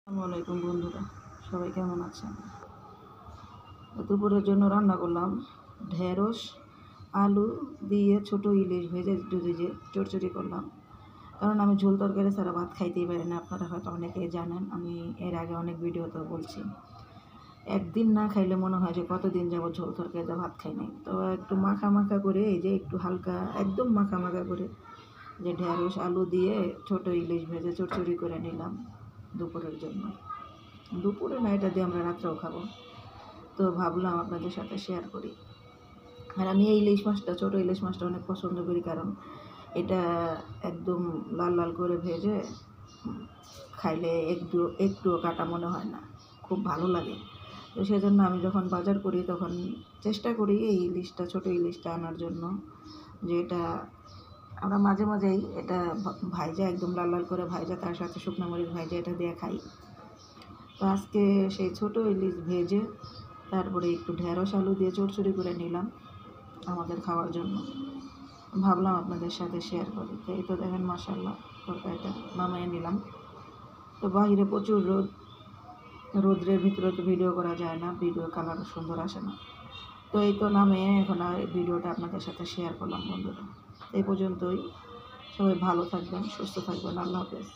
আসসালামু আলাইকুম বন্ধুরা, সবাই কেমন আছেন? দুপুরের জন্য রান্না করলাম ঢেঁড়স আলু দিয়ে ছোট ইলিশ ভেজে যে চচ্চড়ি করলাম। কারণ আমি ঝোল তরকারি ছাড়া ভাত খাইতেই পারি না। আপনারা হয়তো অনেকেই জানেন, আমি এর আগে অনেক ভিডিওতেও বলছি। একদিন না খাইলে মনে হয় যে কতদিন যাবত ঝোল তরকারিতে ভাত খাই নাই। তো একটু মাখা মাখা করে, এই যে একটু হালকা একদম মাখা মাখা করে যে ঢেঁড়স আলু দিয়ে ছোট ইলিশ ভেজে চচ্চড়ি করে নিলাম দুপুরের জন্য। দুপুরে না, এটা দিয়ে আমরা রাত্রেও খাবো। তো ভাবলাম আপনাদের সাথে শেয়ার করি। আর আমি এই ইলিশ মাছটা, ছোটো ইলিশ মাছটা অনেক পছন্দ করি, কারণ এটা একদম লাল লাল করে ভেজে খাইলে একটুও কাটা মনে হয় না, খুব ভালো লাগে। তো সেজন্য আমি যখন বাজার করি তখন চেষ্টা করি এই ইলিশটা, ছোটো ইলিশটা আনার জন্য, যে এটা আমরা মাঝে মাঝেই এটা ভাইজা, একদম লাল লাল করে ভাইজা, তার সাথে শুকনো মরিচ ভাইজা এটা দিয়ে খাই। তো আজকে সেই ছোটো ইলিশ ভেজে তারপরে একটু ঢেঁড়স আলু দিয়ে চচ্চড়ি করে নিলাম আমাদের খাওয়ার জন্য। ভাবলাম আপনাদের সাথে শেয়ার করি। তো এই তো দেখেন, মাশাআল্লাহ তরকারিটা নামিয়ে নিলাম। তো বাহিরে প্রচুর রোদ, রোদ্রের ভিতরে তো ভিডিও করা যায় না, ভিডিও কালার সুন্দর আসে না। তো এই তো নামিয়ে এখন আর ভিডিওটা আপনাদের সাথে শেয়ার করলাম বন্ধুরা। এই পর্যন্তই। সবাই ভালো থাকবেন, সুস্থ থাকবেন। আল্লাহ হাফেজ।